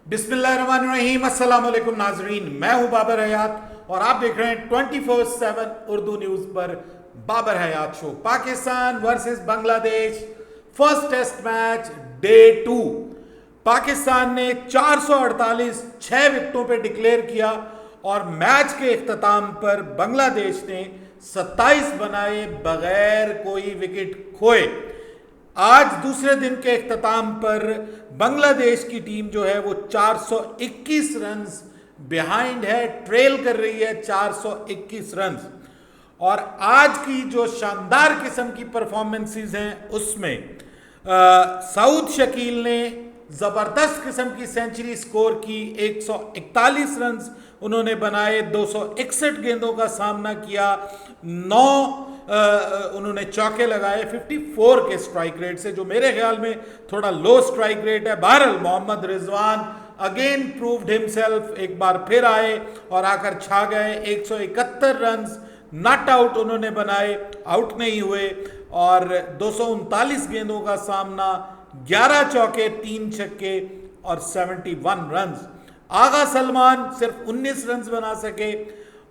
बिस्मिल्लाहिर्रहमानिर्रहीम, अस्सलाम वालेकुम नाजरीन। मैं हूं बाबर हयात और आप देख रहे हैं 24/7 उर्दू न्यूज पर Babar Hayat show. Pakistan versus Bangladesh first test match day 2। Pakistan ने 448 6 विकेटों पे डिक्लेयर किया और मैच के इख्तिताम पर बांग्लादेश ने 27 बनाए बगैर कोई विकेट खोए। आज दूसरे दिन के इख्तिताम पर बांग्लादेश की टीम जो है वो 421 रन्स बिहाइंड है, ट्रेल कर रही है 421 रन्स। और आज की जो शानदार किस्म की परफॉर्मेंसेस हैं उसमें सऊद शकील ने जबरदस्त किस्म की सेंचुरी स्कोर की, 141 रन्स उन्होंने बनाए, 261 गेंदों का सामना किया, 9 उन्होंने चौके लगाए 54 के स्ट्राइक रेट से, जो मेरे ख्याल में थोड़ा लो स्ट्राइक रेट है। बहरहाल Mohammad Rizwan again proved himself, एक बार फिर आए और आकर छा गए। 171 रन्स नॉट आउट उन्होंने बनाए, आउट नहीं हुए, और 239 गेंदों का सामना, 11 चौके, 3 छक्के और 71 रन्स। आगा सलमान सिर्फ 19 रन्स बना सके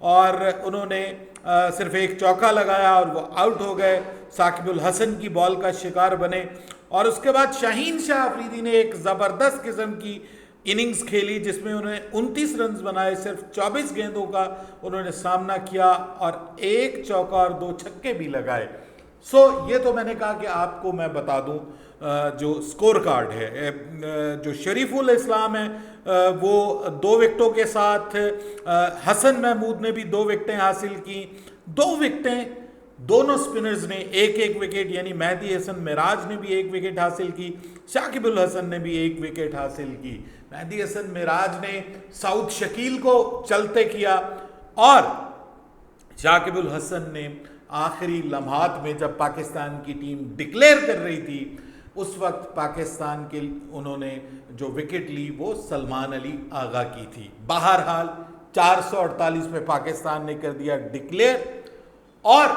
और उन्होंने सिर्फ एक चौका लगाया और वो आउट हो गए। साकिबुल हसन की बॉल का शिकार बने और उसके बाद शाहीन शाह अफरीदी ने एक ज़बरदस्त किस्म की इनिंग्स खेली जिसमें उन्होंने 29 रन्स बनाए, सिर्फ 24 गेंदों का उन्होंने सामना किया और एक चौका और 2 छक्के भी लगाए। ये तो मैंने कहा कि आपको मैं बता दूं जो स्कोर कार्ड है। जो शरीफुल इस्लाम है वो 2 विकेटों के साथ, हसन महमूद ने भी 2 विकेटें हासिल की। 2 विकेटें दोनों स्पिनर्स ने एक एक विकेट, यानी मेहदी हसन मिराज ने भी 1 विकेट हासिल की, शाकिबुल हसन ने भी 1 विकेट हासिल की। मेहदी हसन मिराज ने सऊद शकील को चलते किया और शाकिबुल हसन ने आखिरी लम्हात में जब पाकिस्तान की टीम डिक्लेयर कर रही थी उस वक्त पाकिस्तान के उन्होंने जो विकेट ली वो सलमान अली आगा की थी। बहरहाल 448 पे पाकिस्तान ने कर दिया डिक्लेयर और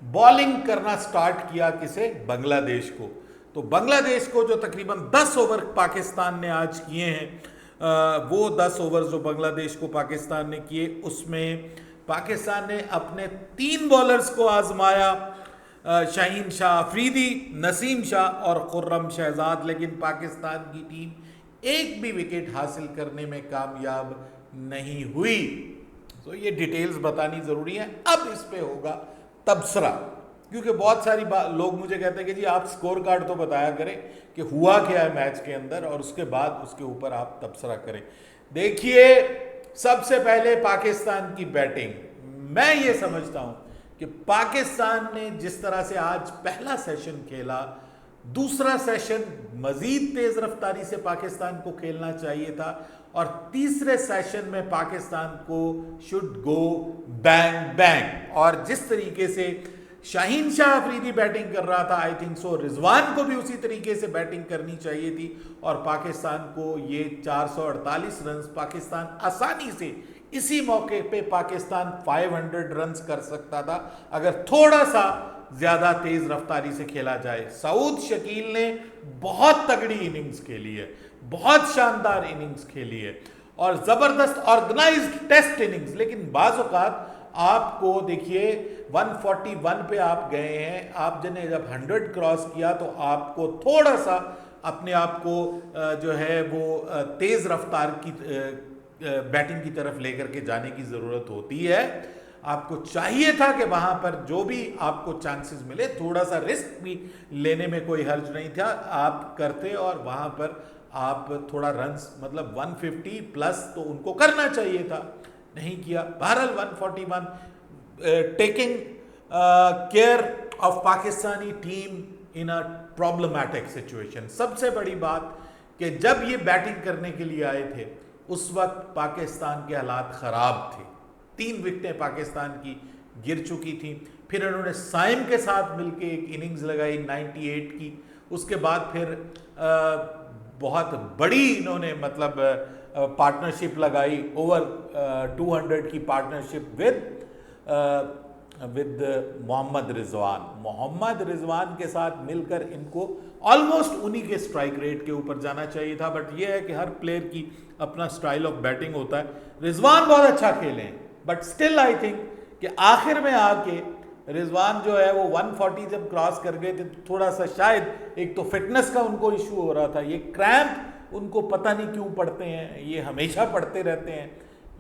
बॉलिंग करना स्टार्ट किया किसे? बांग्लादेश को। तो बांग्लादेश को जो तकरीबन 10 ओवर पाकिस्तान ने आज किए हैं, वो 10 ओवर जो बांग्लादेश को पाकिस्तान ने किए उसमें पाकिस्तान ने अपने 3 बॉलर्स को आजमाया, शाहीन शाह अफरीदी, नसीम शाह और खुर्रम शहजाद, लेकिन पाकिस्तान की टीम एक भी विकेट हासिल करने में कामयाब नहीं हुई। तो ये डिटेल्स बतानी ज़रूरी है। अब इस पे होगा तबसरा, क्योंकि बहुत सारी लोग मुझे कहते हैं कि जी आप स्कोर कार्ड तो बताया करें कि हुआ क्या है मैच के अंदर और उसके बाद उसके ऊपर आप तबसरा करें। देखिए, सबसे पहले पाकिस्तान की बैटिंग, मैं ये समझता हूं कि पाकिस्तान ने जिस तरह से आज पहला सेशन खेला, दूसरा सेशन मजीद तेज रफ्तारी से पाकिस्तान को खेलना चाहिए था और तीसरे सेशन में पाकिस्तान को शुड गो बैंग बैंग। और जिस तरीके से शाहीन शाह अफरीदी बैटिंग कर रहा था, आई थिंक सो रिजवान को भी उसी तरीके से बैटिंग करनी चाहिए थी और पाकिस्तान को ये 448 रन्स पाकिस्तान आसानी से, इसी मौके पे पाकिस्तान 500 रन्स कर सकता था अगर थोड़ा सा ज्यादा तेज रफ्तारी से खेला जाए। सऊद शकील ने बहुत तगड़ी इनिंग्स खेली है, बहुत शानदार इनिंग्स खेली है और जबरदस्त ऑर्गेनाइज्ड टेस्ट इनिंग्स। लेकिन बाज़ औक़ात आपको देखिए 141 पे आप गए हैं, आप जब 100 क्रॉस किया तो आपको थोड़ा सा अपने आप को जो है वो तेज रफ्तार की बैटिंग की तरफ लेकर के जाने की ज़रूरत होती है। आपको चाहिए था कि वहाँ पर जो भी आपको चांसेस मिले, थोड़ा सा रिस्क भी लेने में कोई हर्ज नहीं था, आप करते और वहाँ पर आप थोड़ा रन्स, मतलब 150 प्लस तो उनको करना चाहिए था, नहीं किया। बहरहाल 141, taking care of Pakistani team in a problematic situation. सबसे बड़ी बात कि जब ये बैटिंग करने के लिए आए थे उस वक्त पाकिस्तान के हालात ख़राब थे, 3 विकेटें पाकिस्तान की गिर चुकी थी। फिर इन्होंने साइम के साथ मिलके एक इनिंग्स लगाई 98 की, उसके बाद फिर बहुत बड़ी इन्होंने मतलब पार्टनरशिप लगाई, ओवर 200 की partnership with with Mohammad Rizwan के साथ मिलकर इनको ऑलमोस्ट उन्हीं के स्ट्राइक रेट के ऊपर जाना चाहिए था, बट ये है कि हर प्लेयर की अपना स्टाइल ऑफ बैटिंग होता है। रिजवान बहुत अच्छा खेले हैं, बट स्टिल आई थिंक कि आखिर में आके रिजवान जो है वो 140 जब क्रॉस कर गए थे तो थोड़ा सा शायद एक तो फिटनेस का उनको इशू हो रहा था, ये क्रैम्प उनको पता नहीं क्यों पड़ते हैं, ये हमेशा पड़ते रहते हैं,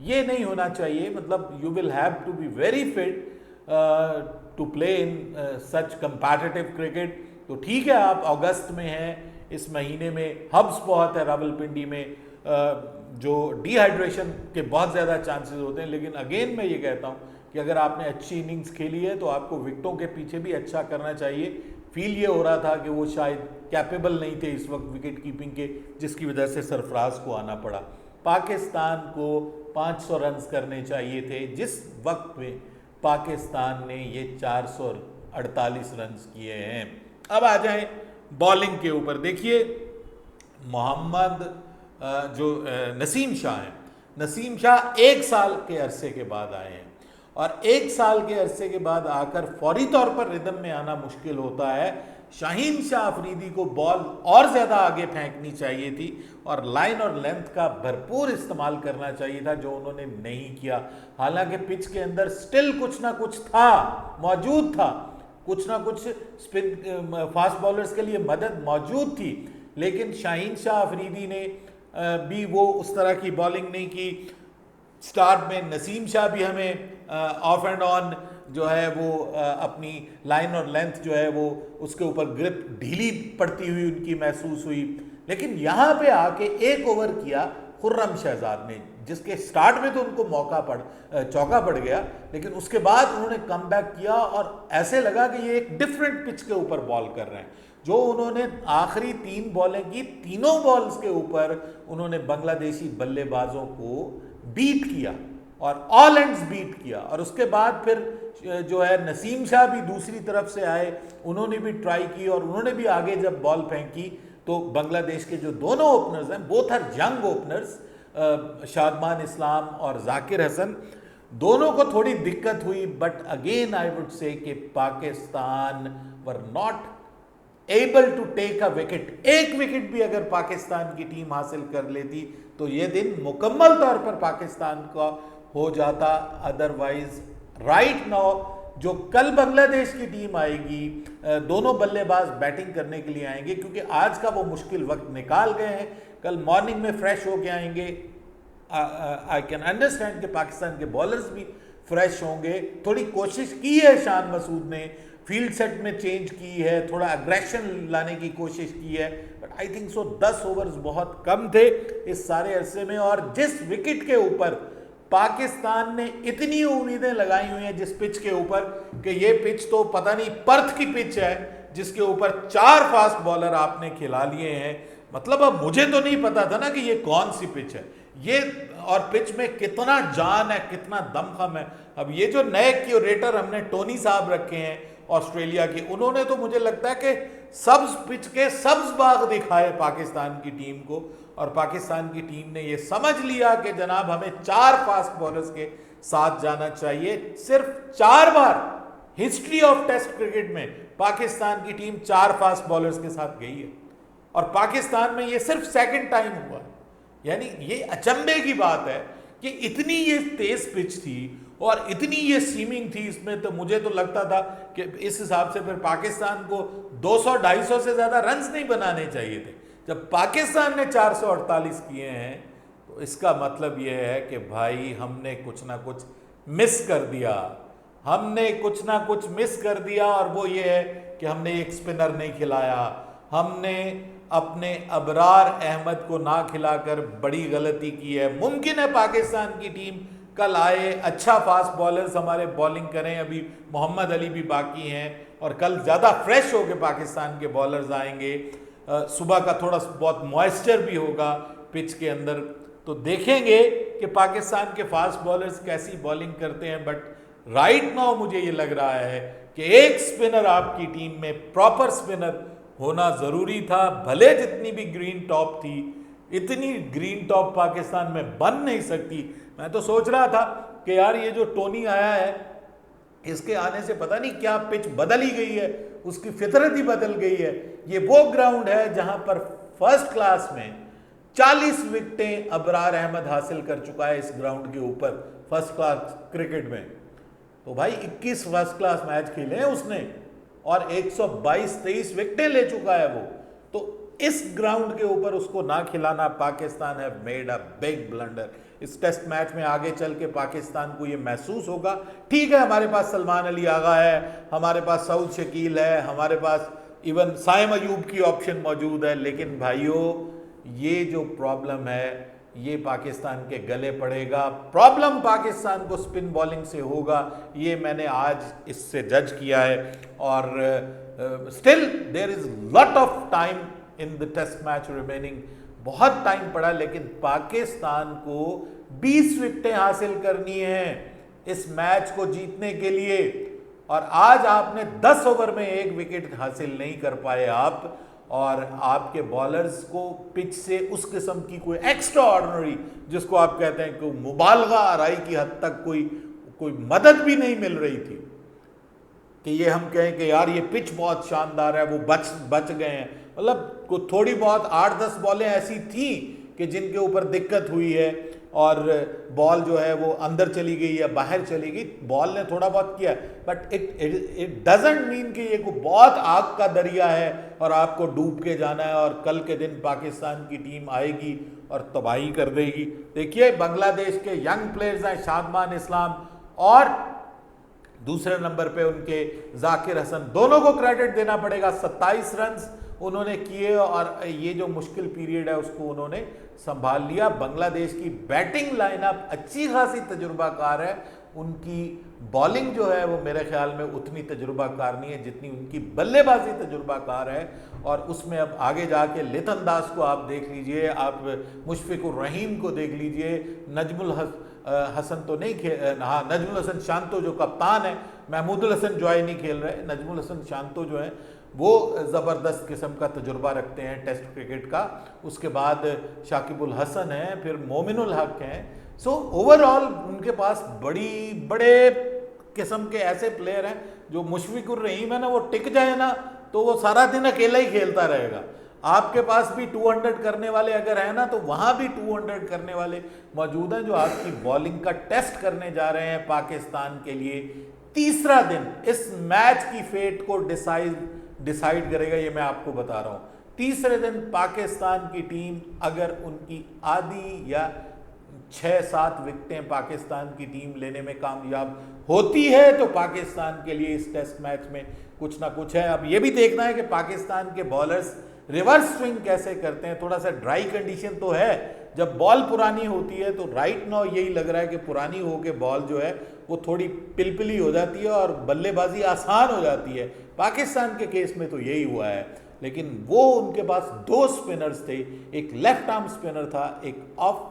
ये नहीं होना चाहिए। मतलब you will have to be very fit to play in such competitive cricket. तो ठीक है, आप अगस्त में हैं, इस महीने में हब्स बहुत है रावलपिंडी में, जो डिहाइड्रेशन के बहुत ज़्यादा चांसेस होते हैं, लेकिन अगेन मैं ये कहता हूँ कि अगर आपने अच्छी इनिंग्स खेली है तो आपको विकेटों के पीछे भी अच्छा करना चाहिए। फील ये हो रहा था कि वो शायद कैपेबल नहीं थे इस वक्त विकेट कीपिंग के, जिसकी वजह से सरफराज को आना पड़ा। पाकिस्तान को 500 रन करने चाहिए थे, जिस वक्त में पाकिस्तान ने ये 448 रन किए हैं। अब आ जाएं बॉलिंग के ऊपर। देखिए मोहम्मद जो नसीम शाह हैं, नसीम शाह 1 साल के अरसे के बाद आए हैं, और 1 साल के अरसे के बाद आकर फौरी तौर पर रिदम में आना मुश्किल होता है। शाहीन शाह अफरीदी को बॉल और ज़्यादा आगे फेंकनी चाहिए थी और लाइन और लेंथ का भरपूर इस्तेमाल करना चाहिए था, जो उन्होंने नहीं किया। हालांकि पिच के अंदर स्टिल कुछ ना कुछ था, मौजूद था, कुछ ना कुछ स्पिन फास्ट बॉलर्स के लिए मदद मौजूद थी, लेकिन शाहीन शाह अफरीदी ने भी वो उस तरह की बॉलिंग नहीं की। स्टार्ट में नसीम शाह भी हमें ऑफ एंड ऑन जो है वो अपनी लाइन और लेंथ जो है वो उसके ऊपर ग्रिप ढीली पड़ती हुई उनकी महसूस हुई, लेकिन यहाँ पे आके 1 ओवर किया खुर्रम शहजाद ने, जिसके स्टार्ट में तो उनको चौका पड़ गया, लेकिन उसके बाद उन्होंने कम बैक किया और ऐसे लगा कि ये एक डिफरेंट पिच के ऊपर बॉल कर रहे हैं। जो उन्होंने आखिरी 3 बॉलें की, तीनों बॉल्स के ऊपर उन्होंने बांग्लादेशी बल्लेबाजों को बीट किया और ऑल एंड्स बीट किया। और उसके बाद फिर जो है नसीम शाह भी दूसरी तरफ से आए, उन्होंने भी ट्राई की और उन्होंने भी आगे जब बॉल फेंकी तो बांग्लादेश के जो दोनों ओपनर्स हैं, both are young openers, Shadman Islam और जाकिर हसन, दोनों को थोड़ी दिक्कत हुई। But again I would say कि Pakistan were not able to take a wicket. एक विकेट भी अगर पाकिस्तान की टीम हासिल कर लेती तो ये दिन मुकम्मल तौर पर पाकिस्तान का हो जाता। अदरवाइज राइट नाउ जो कल बांग्लादेश की टीम आएगी, दोनों बल्लेबाज बैटिंग करने के लिए आएंगे, क्योंकि आज का वो मुश्किल वक्त निकाल गए हैं, कल मॉर्निंग में फ्रेश होके आएंगे। आई कैन अंडरस्टैंड कि पाकिस्तान के बॉलर्स भी फ्रेश होंगे। थोड़ी कोशिश की है शान मसूद ने, फील्ड सेट में चेंज की है, थोड़ा अग्रेशन लाने की कोशिश की है, but I think so 10 overs बहुत कम थे इस सारे अरसे में। और जिस विकेट के ऊपर पाकिस्तान ने इतनी उम्मीदें लगाई हुई हैं जिस पिच के ऊपर, कि ये पिच तो पता नहीं पर्थ की पिच है, जिसके ऊपर 4 फास्ट बॉलर आपने खिला लिए हैं। मतलब अब मुझे तो नहीं पता था ना कि ये कौन सी पिच है ये, और पिच में कितना जान है, कितना दमखम है। अब ये जो नए क्यूरेटर हमने टोनी साहब रखे हैं ऑस्ट्रेलिया के, उन्होंने तो मुझे लगता है कि सब्ज पिच के सब्ज बाग दिखाए पाकिस्तान की टीम को, और पाकिस्तान की टीम ने ये समझ लिया कि जनाब हमें 4 फास्ट बॉलर्स के साथ जाना चाहिए। सिर्फ 4 बार हिस्ट्री ऑफ टेस्ट क्रिकेट में पाकिस्तान की टीम 4 फास्ट बॉलर्स के साथ गई है, और पाकिस्तान में ये सिर्फ सेकंड टाइम हुआ। यानी ये अचंभे की बात है कि इतनी ये तेज पिच थी और इतनी ये सीमिंग थी इसमें, तो मुझे तो लगता था कि इस हिसाब से फिर पाकिस्तान को 200-250 से ज़्यादा रन्स नहीं बनाने चाहिए थे। जब पाकिस्तान ने 448 किए हैं तो इसका मतलब ये है कि भाई हमने कुछ ना कुछ मिस कर दिया, हमने कुछ ना कुछ मिस कर दिया। और वो ये है कि हमने एक स्पिनर नहीं खिलाया, हमने अपने अबरार अहमद को ना खिलाकर बड़ी गलती की है। मुमकिन है पाकिस्तान की टीम कल आए, अच्छा फास्ट बॉलर्स हमारे बॉलिंग करें, अभी मोहम्मद अली भी बाकी हैं, और कल ज़्यादा फ्रेश होकर पाकिस्तान के बॉलर्स आएंगे। सुबह का थोड़ा बहुत मॉइस्चर भी होगा पिच के अंदर, तो देखेंगे कि पाकिस्तान के फास्ट बॉलर्स कैसी बॉलिंग करते हैं। बट राइट नाउ मुझे ये लग रहा है कि एक स्पिनर आपकी टीम में, प्रॉपर स्पिनर होना ज़रूरी था। भले जितनी भी ग्रीन टॉप थी, इतनी ग्रीन टॉप पाकिस्तान में बन नहीं सकती। मैं तो सोच रहा था कि यार ये जो टोनी आया है इसके आने से पता नहीं क्या पिच बदल ही गई है, उसकी फितरत ही बदल गई है। ये वो ग्राउंड है जहां पर फर्स्ट क्लास में 40 विकेटें अबरार अहमद हासिल कर चुका है इस ग्राउंड के ऊपर फर्स्ट क्लास क्रिकेट में। तो भाई 21 फर्स्ट क्लास मैच खेले हैं उसने और 122-23 विकेटें ले चुका है वो। तो इस ग्राउंड के ऊपर उसको ना खिलाना, Pakistan have made a big blunder. इस टेस्ट मैच में आगे चल के पाकिस्तान को ये महसूस होगा, ठीक है हमारे पास सलमान अली आगा है, हमारे पास सऊद शकील है, हमारे पास इवन साइम अयूब की ऑप्शन मौजूद है, लेकिन भाइयों ये जो प्रॉब्लम है ये पाकिस्तान के गले पड़ेगा। प्रॉब्लम पाकिस्तान को स्पिन बॉलिंग से होगा, ये मैंने आज इससे जज किया है। और still there is lot of time in the test match remaining, बहुत टाइम पड़ा, लेकिन पाकिस्तान को 20 विकेटें हासिल करनी है इस मैच को जीतने के लिए। और आज आपने 10 ओवर में 1 विकेट हासिल नहीं कर पाए आप, और आपके बॉलर्स को पिच से उस किस्म की कोई एक्स्ट्रा ऑर्डिनरी, जिसको आप कहते हैं कि मुबालगा आराई की हद तक कोई मदद भी नहीं मिल रही थी कि ये हम कहें कि यार ये पिच बहुत शानदार है, वो बच गए हैं। मतलब को थोड़ी बहुत 8-10 बॉलें ऐसी थी कि जिनके ऊपर दिक्कत हुई है और बॉल जो है वो अंदर चली गई या बाहर चली गई, बॉल ने थोड़ा बहुत किया, बट इट डजंट मीन कि ये कोई बहुत आग का दरिया है और आपको डूब के जाना है और कल के दिन पाकिस्तान की टीम आएगी और तबाही कर देगी। देखिए बांग्लादेश के यंग प्लेयर्स हैं शादमान इस्लाम और दूसरे नंबर पे उनके जाकिर हसन, दोनों को क्रेडिट देना पड़ेगा। 27 रन उन्होंने किए और ये जो मुश्किल पीरियड है उसको उन्होंने संभाल लिया। बांग्लादेश की बैटिंग लाइनअप अच्छी खासी तजुर्बाकार है, उनकी बॉलिंग जो है वो मेरे ख्याल में उतनी तजुर्बाकार नहीं है जितनी उनकी बल्लेबाजी तजुर्बाकार है। और उसमें अब आगे जाके लिथन दास को आप देख लीजिए, आप मुशफिकुर रहीम को देख लीजिए, नजमुल हसन तो नहीं खेल, हाँ नजमुल हसन शांतो जो कप्तान है, महमूदुल हसन जॉय नहीं खेल रहे, नजमुल हसन शांतो जो है वो ज़बरदस्त किस्म का तजुर्बा रखते हैं टेस्ट क्रिकेट का। उसके बाद शाकिबुल हसन हैं, फिर मोमिनुल हक हैं। सो ओवरऑल उनके पास बड़े किस्म के ऐसे प्लेयर हैं जो मुशफिकुर रहीम है ना, वो टिक जाए ना तो वो सारा दिन अकेला ही खेलता रहेगा। आपके पास भी 200 करने वाले अगर है ना तो वहां भी 200 करने वाले मौजूद हैं जो आपकी बॉलिंग का टेस्ट करने जा रहे हैं पाकिस्तान के लिए। तीसरा दिन इस मैच की फेट को डिसाइड करेगा, ये मैं आपको बता रहा हूं। तीसरे दिन पाकिस्तान की टीम अगर उनकी आधी या 6-7 विकेटें पाकिस्तान की टीम लेने में कामयाब होती है तो पाकिस्तान के लिए इस टेस्ट मैच में कुछ ना कुछ है। अब ये भी देखना है कि पाकिस्तान के बॉलर्स रिवर्स स्विंग कैसे करते हैं। थोड़ा सा ड्राई कंडीशन तो है, जब बॉल पुरानी होती है तो राइट नाउ यही लग रहा है कि पुरानी हो के बॉल जो है वो थोड़ी पिलपिली हो जाती है और बल्लेबाजी आसान हो जाती है। पाकिस्तान के केस में तो यही हुआ है, लेकिन वो उनके पास 2 स्पिनर्स थे, एक लेफ्ट आर्म स्पिनर था, एक ऑफ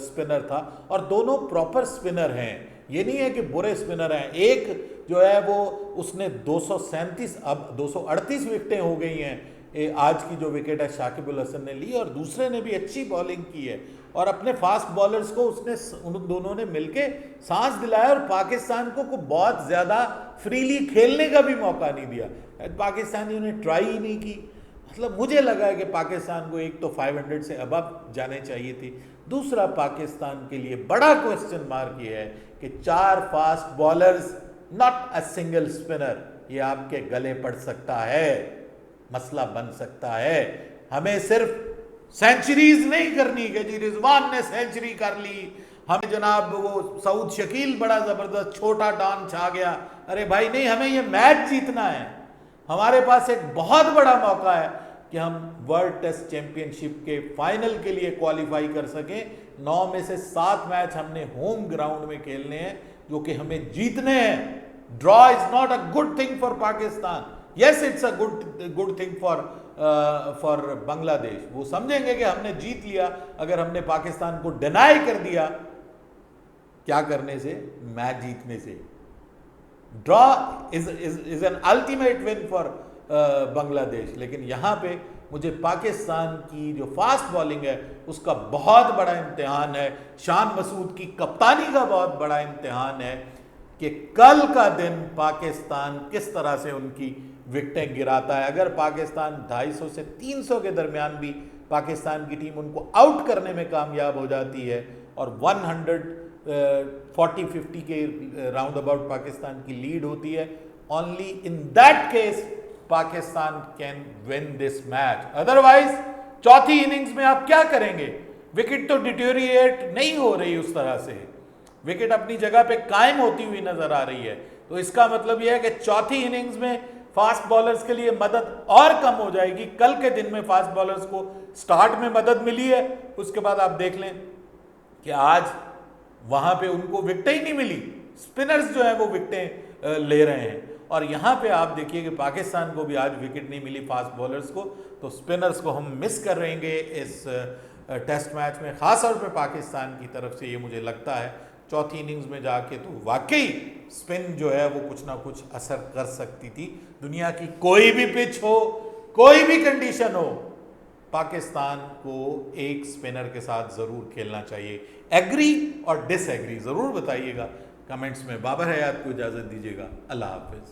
स्पिनर था, और दोनों प्रॉपर स्पिनर हैं। ये नहीं है कि बुरे स्पिनर हैं। एक जो है वो उसने 237 अब 238 विकेटें हो गई हैं आज की जो विकेट है शाकिबुल हसन ने ली, और दूसरे ने भी अच्छी बॉलिंग की है और अपने फास्ट बॉलर्स को उन दोनों ने मिलके सांस दिलाया और पाकिस्तान को बहुत ज़्यादा फ्रीली खेलने का भी मौका नहीं दिया। पाकिस्तानियों ने ट्राई ही नहीं की। मतलब मुझे लगा है कि पाकिस्तान को एक तो 500 से अबव जाने चाहिए थी, दूसरा पाकिस्तान के लिए बड़ा क्वेश्चन मार्क ये है कि 4 fast bowlers not a single spinner, ये आपके गले पड़ सकता है, मसला बन सकता है। हमें सिर्फ सेंचुरीज नहीं करनी कि जी रिजवान ने सेंचुरी कर ली, हमें जनाब वो सऊद शकील बड़ा जबरदस्त छोटा डॉन छा गया। अरे भाई नहीं, हमें ये मैच जीतना है। हमारे पास एक बहुत बड़ा मौका है कि हम वर्ल्ड टेस्ट चैंपियनशिप के फाइनल के लिए क्वालिफाई कर सकें। 9 में से 7 मैच हमने होम ग्राउंड में खेलने हैं जो कि हमें जीतने हैं। Draw is not a good thing for Pakistan, yes it's a good thing for Bangladesh. वो समझेंगे कि हमने जीत लिया अगर हमने पाकिस्तान को डिनाई कर दिया। क्या करने से? मैच जीतने से। Draw is an ultimate win for Bangladesh. लेकिन यहां पे मुझे पाकिस्तान की जो फास्ट बॉलिंग है उसका बहुत बड़ा इम्तिहान है, शान मसूद की कप्तानी का बहुत बड़ा इम्तिहान है कि कल का दिन पाकिस्तान किस तरह से उनकी विकेटें गिराता है। अगर पाकिस्तान 250 से 300 के दरमियान भी पाकिस्तान की टीम उनको आउट करने में कामयाब हो जाती है और 140-50 के राउंड अबाउट पाकिस्तान की लीड होती है, only in that case Pakistan can win this match. Otherwise चौथी इनिंग्स में आप क्या करेंगे? विकेट तो डिटेरिएट नहीं हो रही उस तरह से, विकेट अपनी जगह पे कायम होती हुई नजर आ रही है। तो इसका मतलब यह है कि चौथी इनिंग्स में फास्ट बॉलर्स के लिए मदद और कम हो जाएगी। कल के दिन में फास्ट बॉलर्स को स्टार्ट में मदद मिली है, उसके बाद आप देख लें कि आज वहां पे उनको विकेटें ही नहीं मिली। स्पिनर्स जो है वो विकेटें ले रहे हैं, और यहां पे आप देखिए कि पाकिस्तान को भी आज विकेट नहीं मिली फास्ट बॉलर्स को। तो स्पिनर्स को हम मिस कर रहेंगे इस टेस्ट मैच में, खासतौर पे पाकिस्तान की तरफ से। ये मुझे लगता है चौथी इनिंग्स में जाके तो वाकई स्पिन जो है वो कुछ ना कुछ असर कर सकती थी। दुनिया की कोई भी पिच हो, कोई भी कंडीशन हो, पाकिस्तान को एक स्पिनर के साथ जरूर खेलना चाहिए। एग्री और डिसएग्री जरूर बताइएगा कमेंट्स में। बाबर हयात को इजाजत दीजिएगा। अल्लाह हाफिज।